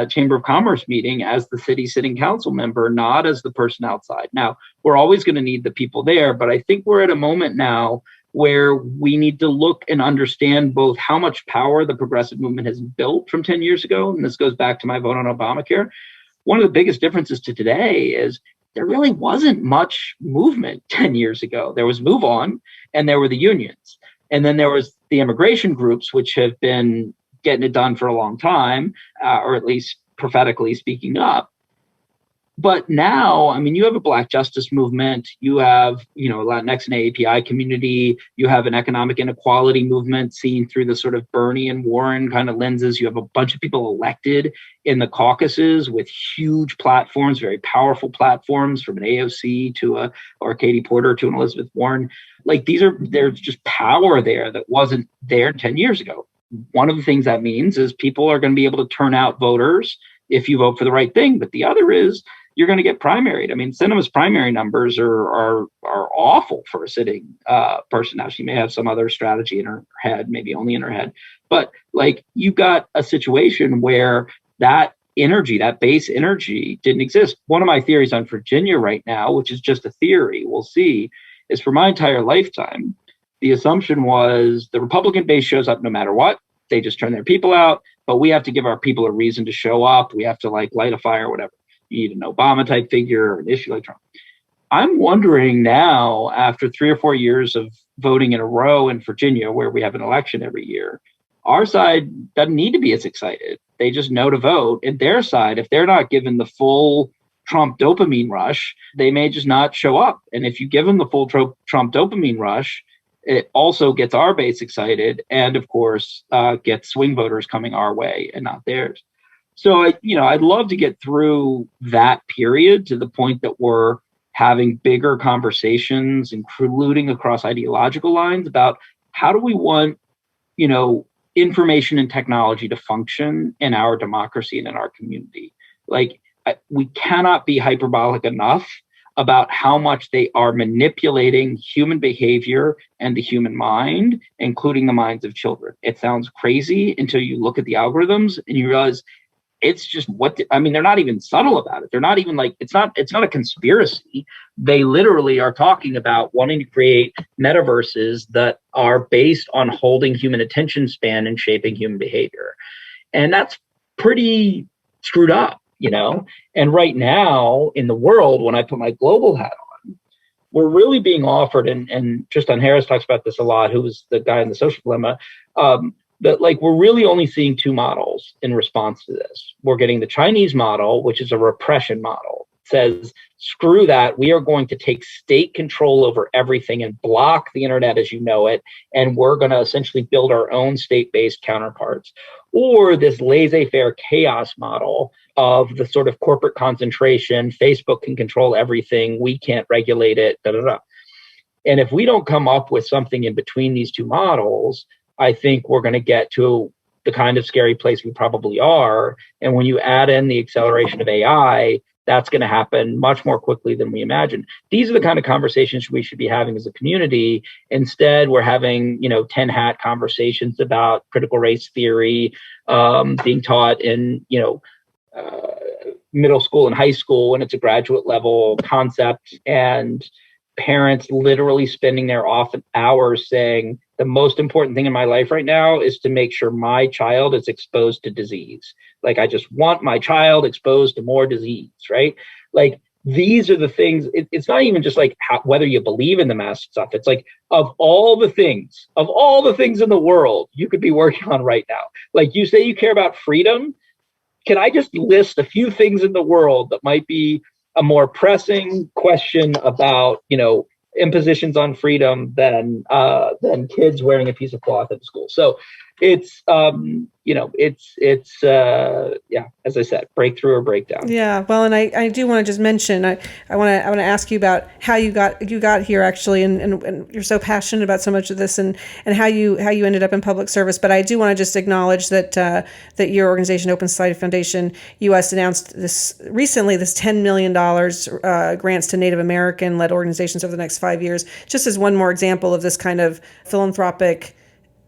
Chamber of Commerce meeting as the city sitting council member, not as the person outside. Now, we're always going to need the people there, but I think we're at a moment now where we need to look and understand both how much power the progressive movement has built from 10 years ago. And this goes back to my vote on Obamacare. One of the biggest differences to today is there really wasn't much movement 10 years ago. There was Move On and there were the unions. And then there was the immigration groups, which have been getting it done for a long time, or at least prophetically speaking up. But now, you have a Black justice movement, you have, Latinx and AAPI community, you have an economic inequality movement seen through the sort of Bernie and Warren kind of lenses. You have a bunch of people elected in the caucuses with huge platforms, very powerful platforms, from an AOC or Katie Porter to an Elizabeth Warren. There's just power there that wasn't there 10 years ago. One of the things that means is people are going to be able to turn out voters if you vote for the right thing. But the other is you're going to get primaried. Sinema's primary numbers are awful for a sitting person. Now, she may have some other strategy in her head, maybe only in her head. But you've got a situation where that energy, that base energy, didn't exist. One of my theories on Virginia right now, which is just a theory, we'll see, is for my entire lifetime, the assumption was the Republican base shows up no matter what. They just turn their people out, but we have to give our people a reason to show up. We have to light a fire or whatever. You need an Obama type figure or an issue like Trump. I'm wondering now, after 3 or 4 years of voting in a row in Virginia, where we have an election every year, our side doesn't need to be as excited. They just know to vote. And their side, if they're not given the full Trump dopamine rush, they may just not show up. And if you give them the full Trump dopamine rush, it also gets our base excited and, of course, gets swing voters coming our way and not theirs. So, I'd love to get through that period to the point that we're having bigger conversations, including across ideological lines, about how do we want, information and technology to function in our democracy and in our community. We cannot be hyperbolic enough about how much they are manipulating human behavior and the human mind, including the minds of children. It sounds crazy until you look at the algorithms and you realize it's just they're not even subtle about it. They're not even it's not a conspiracy. They literally are talking about wanting to create metaverses that are based on holding human attention span and shaping human behavior. And that's pretty screwed up, And right now in the world, when I put my global hat on, we're really being offered, and Tristan Harris talks about this a lot, who was the guy in The Social Dilemma, that we're really only seeing two models in response to this. We're getting the Chinese model, which is a repression model. says, screw that, we are going to take state control over everything and block the internet as you know it, and we're going to essentially build our own state-based counterparts. Or this laissez-faire chaos model of the sort of corporate concentration, Facebook can control everything, we can't regulate it, da da da. And if we don't come up with something in between these two models, I think we're going to get to the kind of scary place we probably are. And when you add in the acceleration of AI, that's going to happen much more quickly than we imagine. These are the kind of conversations we should be having as a community. Instead, we're having, 10 hat conversations about critical race theory being taught in, middle school and high school when it's a graduate level concept, and parents literally spending their off hours saying, the most important thing in my life right now is to make sure my child is exposed to disease. Like, I just want my child exposed to more disease, right? Like, these are the things. It's not even just like whether you believe in the mask stuff. It's like, of all the things in the world you could be working on right now. Like, you say you care about freedom. Can I just list a few things in the world that might be a more pressing question about, impositions on freedom than kids wearing a piece of cloth at school? So it's, as I said, breakthrough or breakdown. Yeah. Well, and I do want to just mention, I want to ask you about how you got here actually. And you're so passionate about so much of this and how you ended up in public service. But I do want to just acknowledge that your organization, Open Society Foundation US, announced this recently, this $10 million grants to Native American led organizations over the next 5 years, just as one more example of this kind of philanthropic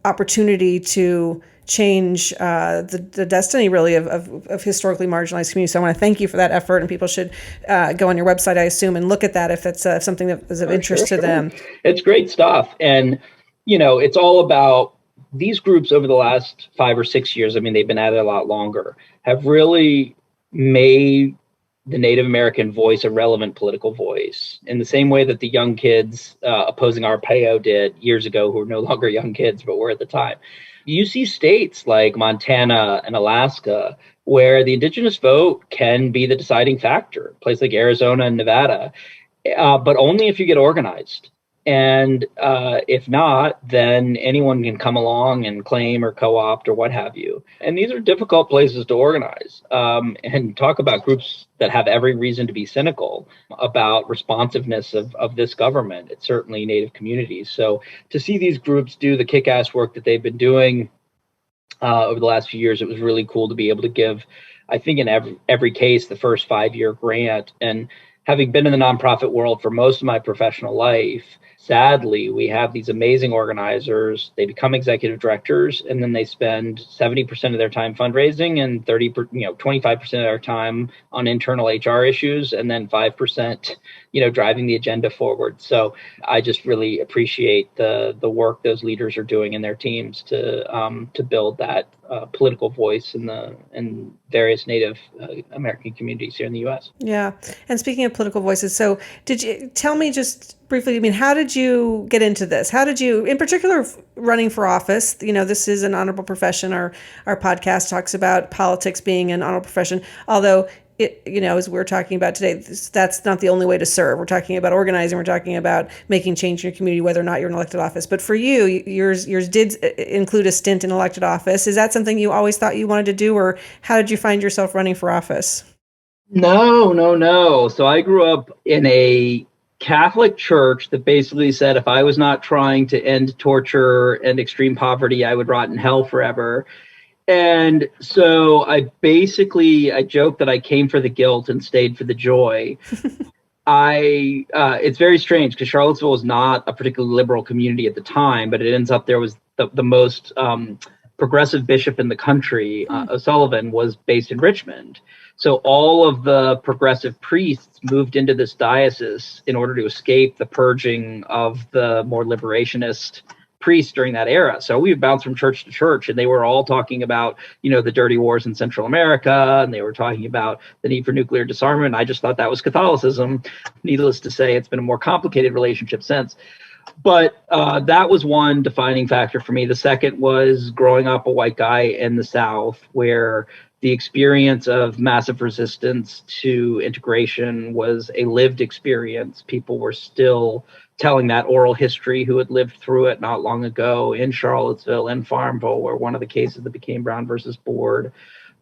opportunity to change the destiny, really, of historically marginalized communities. So I want to thank you for that effort, and people should go on your website, I assume, and look at that if that's something that is of interest to them. It's great stuff. And, it's all about these groups over the last 5 or 6 years. I mean, they've been at it a lot longer, have really made the Native American voice a relevant political voice in the same way that the young kids opposing Arpaio did years ago, who are no longer young kids, but were at the time. You see states like Montana and Alaska where the indigenous vote can be the deciding factor, places like Arizona and Nevada, but only if you get organized. And if not, then anyone can come along and claim or co-opt or what have you. And these are difficult places to organize. And talk about groups that have every reason to be cynical about responsiveness of this government. It's certainly Native communities. So to see these groups do the kick-ass work that they've been doing over the last few years, it was really cool to be able to give, I think, in every case, the first 5-year grant. And having been in the nonprofit world for most of my professional life, sadly, we have these amazing organizers. They become executive directors, and then they spend 70% of their time fundraising and 25% of their time on internal HR issues, and then 5%, driving the agenda forward. So I just really appreciate the work those leaders are doing in their teams to build that political voice in various Native American communities here in the U.S. Yeah. And speaking of political voices, so did you tell me just briefly, how did you get into this? How did you, in particular, running for office? This is an honorable profession. Our podcast talks about politics being an honorable profession, although as we're talking about today, that's not the only way to serve. We're talking about organizing. We're talking about making change in your community, whether or not you're in elected office. But for you, yours did include a stint in elected office. Is that something you always thought you wanted to do, or how did you find yourself running for office? No. So I grew up in a Catholic church that basically said if I was not trying to end torture and extreme poverty, I would rot in hell forever. And so I joke that I came for the guilt and stayed for the joy. It's very strange because Charlottesville was not a particularly liberal community at the time, but it ends up there was the most progressive bishop in the country. O'Sullivan was based in Richmond. So all of the progressive priests moved into this diocese in order to escape the purging of the more liberationist priests during that era. So we would bounce from church to church, and they were all talking about, the dirty wars in Central America, and they were talking about the need for nuclear disarmament. I just thought that was Catholicism. Needless to say, it's been a more complicated relationship since. But that was one defining factor for me. The second was growing up a white guy in the South, where The experience of massive resistance to integration was a lived experience. People were still telling that oral history who had lived through it not long ago in Charlottesville, in Farmville, where one of the cases that became Brown versus Board,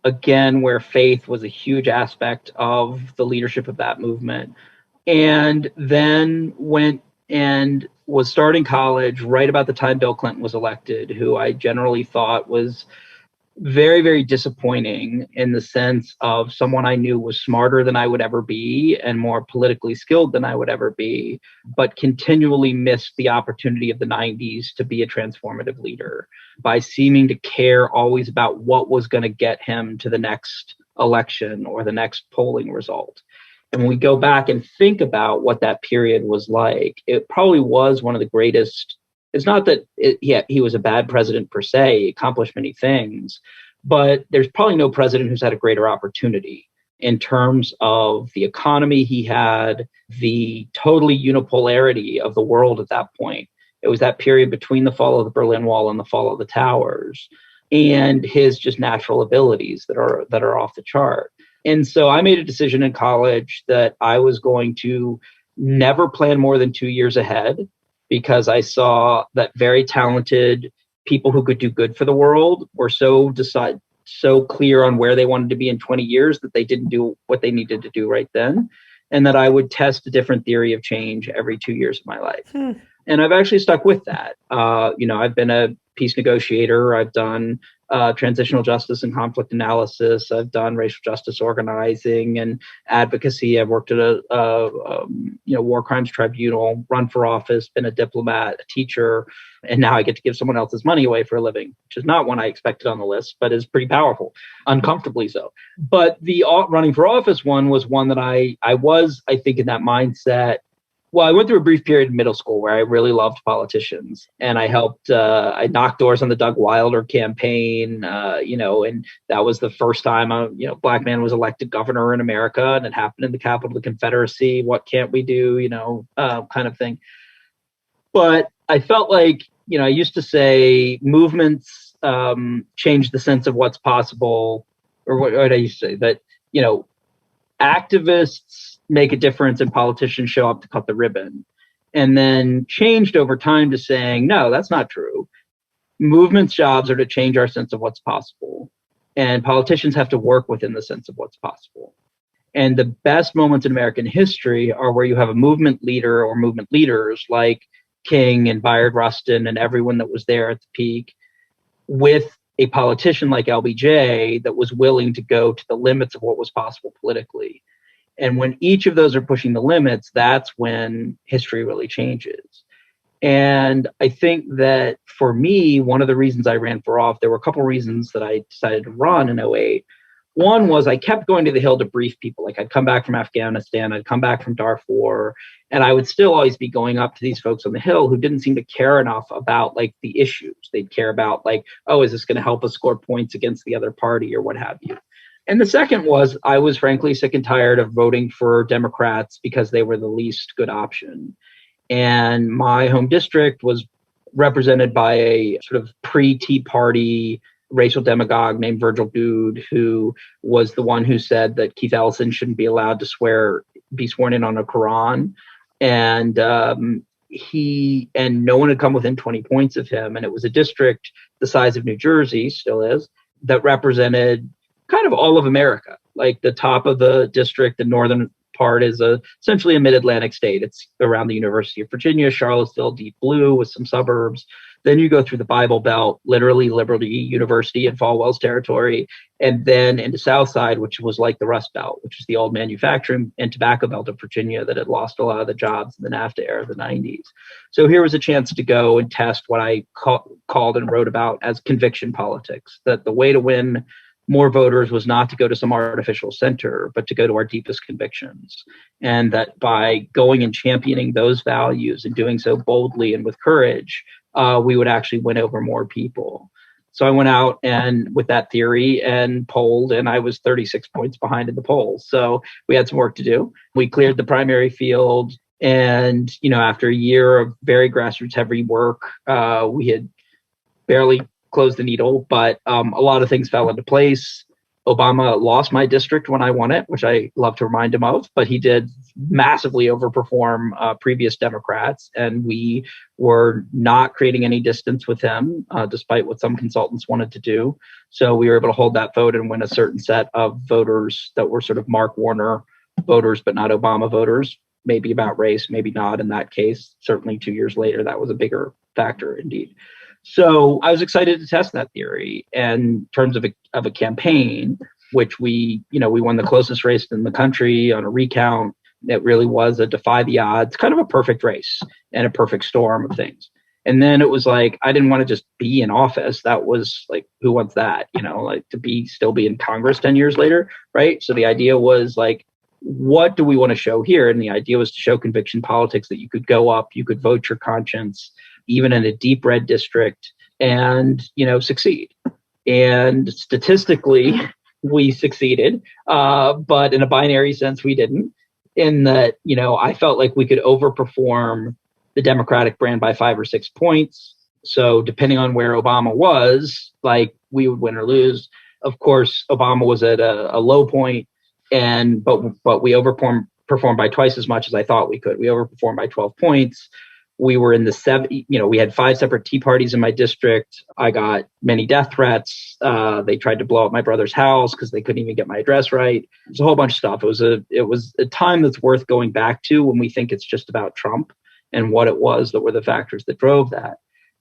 again, where faith was a huge aspect of the leadership of that movement. And then went and was starting college right about the time Bill Clinton was elected, who I generally thought was very, very disappointing in the sense of someone I knew was smarter than I would ever be and more politically skilled than I would ever be, but continually missed the opportunity of the 90s to be a transformative leader by seeming to care always about what was going to get him to the next election or the next polling result. And when we go back and think about what that period was like, it probably was one of the greatest. It's not that he was a bad president per se, he accomplished many things, but there's probably no president who's had a greater opportunity in terms of the economy he had, the totally unipolarity of the world at that point. It was that period between the fall of the Berlin Wall and the fall of the towers, and his just natural abilities that are off the chart. And so I made a decision in college that I was going to never plan more than 2 years ahead, because I saw that very talented people who could do good for the world were so clear on where they wanted to be in 20 years that they didn't do what they needed to do right then, and that I would test a different theory of change every 2 years of my life. And I've actually stuck with that. I've been a peace negotiator. I've done transitional justice and conflict analysis. I've done racial justice organizing and advocacy. I've worked at a war crimes tribunal, run for office, been a diplomat, a teacher, and now I get to give someone else's money away for a living, which is not one I expected on the list, but is pretty powerful, uncomfortably so. But the running for office one was one that I think, in that mindset. Well, I went through a brief period in middle school where I really loved politicians, and I I knocked doors on the Doug Wilder campaign, and that was the first time a black man was elected governor in America, and it happened in the capital of the Confederacy. What can't we do, kind of thing. But I felt like, I used to say movements change the sense of what's possible, or what I used to say, that, activists make a difference and politicians show up to cut the ribbon, and then changed over time to saying, no, that's not true. Movements' jobs are to change our sense of what's possible, and politicians have to work within the sense of what's possible. And the best moments in American history are where you have a movement leader or movement leaders like King and Bayard Rustin and everyone that was there at the peak, with a politician like LBJ that was willing to go to the limits of what was possible politically. And when each of those are pushing the limits, that's when history really changes. And I think that for me, one of the reasons I ran for office, there were a couple of reasons that I decided to run in 2008. One was I kept going to the Hill to brief people. Like, I'd come back from Afghanistan, I'd come back from Darfur, and I would still always be going up to these folks on the Hill who didn't seem to care enough about the issues. They'd care about is this going to help us score points against the other party or what have you. And the second was I was frankly sick and tired of voting for Democrats because they were the least good option. And my home district was represented by a sort of pre-Tea Party racial demagogue named Virgil Goode, who was the one who said that Keith Ellison shouldn't be allowed to be sworn in on a Quran. And no one had come within 20 points of him. And it was a district the size of New Jersey, still is, that represented kind of all of America. Like, the top of the district, the northern part, is essentially a mid-Atlantic state. It's around the University of Virginia, Charlottesville, deep blue with some suburbs. Then you go through the Bible Belt, literally Liberty University and Falwell's territory, and then into Southside, which was like the Rust Belt, which is the old manufacturing and tobacco belt of Virginia that had lost a lot of the jobs in the NAFTA era of the 90s. So here was a chance to go and test what I called and wrote about as conviction politics, that the way to win more voters was not to go to some artificial center, but to go to our deepest convictions. And that by going and championing those values and doing so boldly and with courage, we would actually win over more people. So I went out and with that theory and polled, and I was 36 points behind in the polls. So we had some work to do. We cleared the primary field. And, after a year of very grassroots heavy work, we had barely closed the needle, but a lot of things fell into place. Obama lost my district when I won it, which I love to remind him of, but he did massively overperform previous Democrats. And we were not creating any distance with him, despite what some consultants wanted to do. So we were able to hold that vote and win a certain set of voters that were sort of Mark Warner voters, but not Obama voters. Maybe about race, maybe not in that case. Certainly 2 years later, that was a bigger factor indeed. So I was excited to test that theory. And in terms of a campaign, which we won the closest race in the country on a recount. It really was a defy the odds, kind of a perfect race and a perfect storm of things. And then it was like, I didn't want to just be in office. That was like, who wants that? Like to still be in Congress 10 years later, right? So the idea was like, what do we want to show here? And the idea was to show conviction politics, that you could go up, you could vote your conscience, even in a deep red district, and succeed. And statistically, we succeeded, but in a binary sense, we didn't. In that, I felt like we could overperform the Democratic brand by 5 or 6 points. So depending on where Obama was, like we would win or lose. Of course, Obama was at a low point, but we performed by twice as much as I thought we could. We overperformed by 12 points. We were in the 7, we had 5 separate Tea Parties in my district. I got many death threats. They tried to blow up my brother's house because they couldn't even get my address right. There's a whole bunch of stuff. It was a time that's worth going back to when we think it's just about Trump and what it was that were the factors that drove that.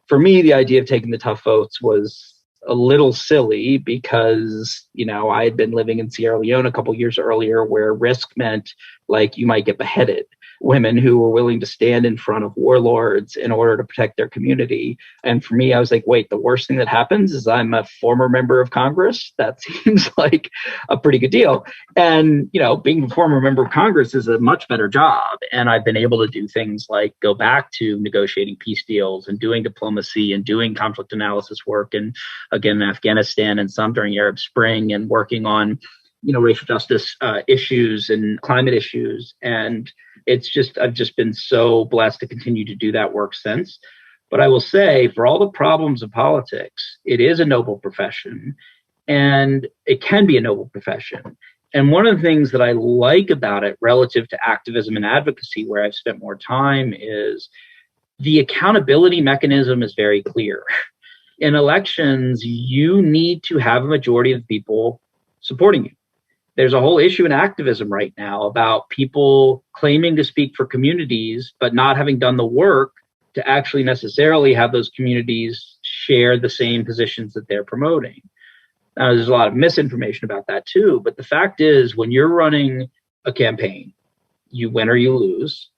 For me, the idea of taking the tough votes was a little silly because, I had been living in Sierra Leone a couple years earlier where risk meant like you might get beheaded. Women who were willing to stand in front of warlords in order to protect their community. And for me, I was like, wait, the worst thing that happens is I'm a former member of Congress. That seems like a pretty good deal. And, being a former member of Congress is a much better job. And I've been able to do things like go back to negotiating peace deals and doing diplomacy and doing conflict analysis work. And again, in Afghanistan and some during Arab Spring, and working on, racial justice issues and climate issues. And I've just been so blessed to continue to do that work since. But I will say, for all the problems of politics, it is a noble profession, and it can be a noble profession. And one of the things that I like about it relative to activism and advocacy, where I've spent more time, is the accountability mechanism is very clear. In elections, you need to have a majority of the people supporting you. There's a whole issue in activism right now about people claiming to speak for communities, but not having done the work to actually necessarily have those communities share the same positions that they're promoting. Now, there's a lot of misinformation about that too, but the fact is, when you're running a campaign, you win or you lose,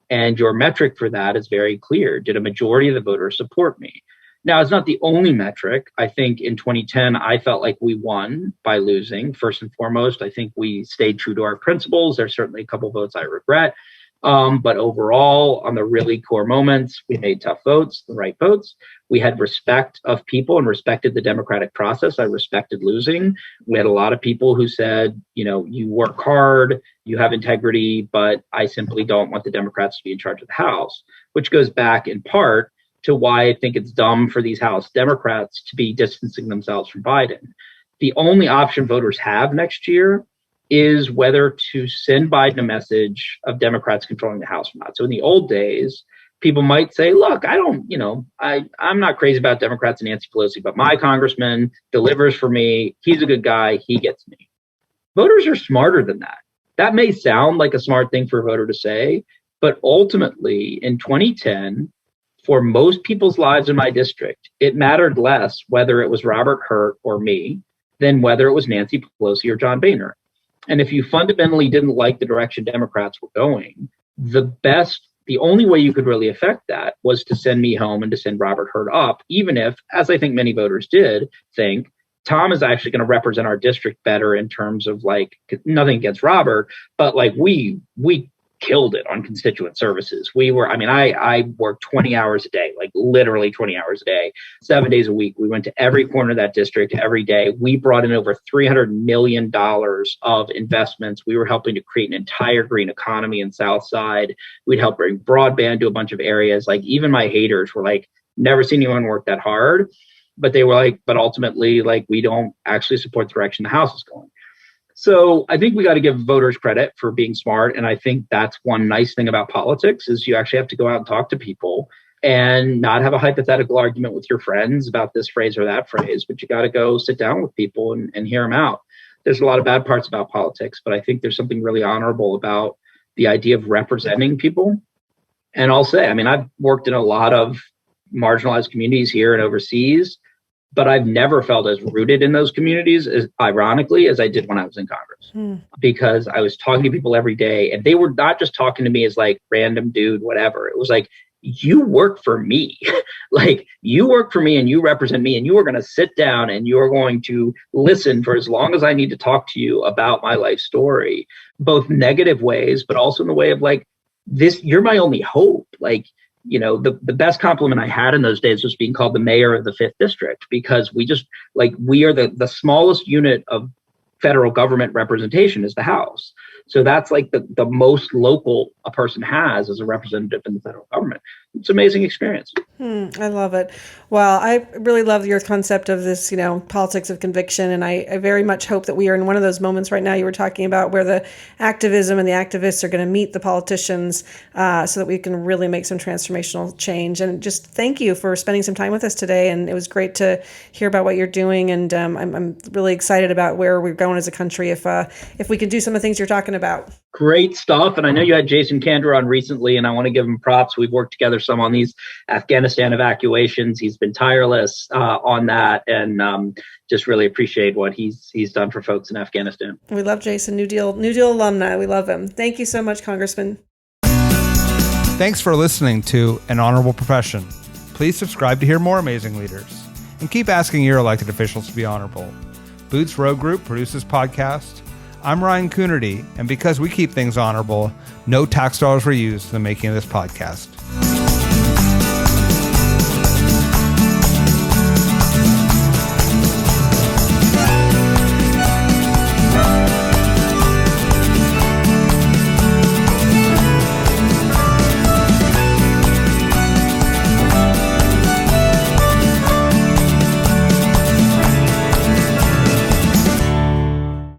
and your metric for that is very clear. Did a majority of the voters support me? Now, it's not the only metric. I think in 2010, I felt like we won by losing. First and foremost, I think we stayed true to our principles. There's certainly a couple votes I regret. But overall, on the really core moments, we made tough votes, the right votes. We had respect of people and respected the democratic process. I respected losing. We had a lot of people who said, you work hard, you have integrity, but I simply don't want the Democrats to be in charge of the House, which goes back in part to why I think it's dumb for these House Democrats to be distancing themselves from Biden. The only option voters have next year is whether to send Biden a message of Democrats controlling the House or not. So in the old days, people might say, look, I'm not crazy about Democrats and Nancy Pelosi, but my congressman delivers for me. He's a good guy. He gets me. Voters are smarter than that. That may sound like a smart thing for a voter to say, but ultimately in 2010, for most people's lives in my district, it mattered less whether it was Robert Hurt or me than whether it was Nancy Pelosi or John Boehner. And if you fundamentally didn't like the direction Democrats were going, the only way you could really affect that was to send me home and to send Robert Hurt up, even if, as I think many voters did, think Tom is actually going to represent our district better in terms of nothing against Robert, but we killed it on constituent services. I worked 20 hours a day, literally 20 hours a day, 7 days a week. We went to every corner of that district every day. We brought in over $300 million of investments. We were helping to create an entire green economy in Southside. We'd help bring broadband to a bunch of areas. Even my haters were never seen anyone work that hard. But they were like, but ultimately, like, we don't actually support the direction the House is going. So I think we got to give voters credit for being smart. And I think that's one nice thing about politics is you actually have to go out and talk to people and not have a hypothetical argument with your friends about this phrase or that phrase, but you got to go sit down with people and hear them out. There's a lot of bad parts about politics, but I think there's something really honorable about the idea of representing people. And I'll say, I mean, I've worked in a lot of marginalized communities here and overseas, but I've never felt as rooted in those communities, as ironically, as I did when I was in Congress, because I was talking to people every day, and they were not just talking to me as like random dude, whatever. It was like, you work for me, like you work for me and you represent me, and you are going to sit down and you are going to listen for as long as I need to talk to you about my life story, both negative ways, but also in the way of like, this, you're my only hope. Like, you know, the best compliment I had in those days was being called the mayor of the 5th district, because we just like, we are the smallest unit of federal government representation is the House. So that's like the most local a person has as a representative in the federal government. It's an amazing experience. I love it. Well, I really love your concept of this, you know, politics of conviction. And I very much hope that we are in one of those moments right now you were talking about where the activism and the activists are going to meet the politicians so that we can really make some transformational change. And just thank you for spending some time with us today. And it was great to hear about what you're doing. And I'm really excited about where we're going as a country if we can do some of the things you're talking about. Great stuff. And I know you had Jason Kander on recently, and I want to give him props. We've worked together some on these Afghanistan evacuations. He's been tireless on that, and just really appreciate what he's done for folks in Afghanistan. We love Jason, New Deal alumni. We love him. Thank you so much, Congressman. Thanks for listening to An Honorable Profession. Please subscribe to hear more amazing leaders, and keep asking your elected officials to be honorable. Boots Road Group produces podcast. I'm Ryan Coonerty, and because we keep things honorable, no tax dollars were used in the making of this podcast.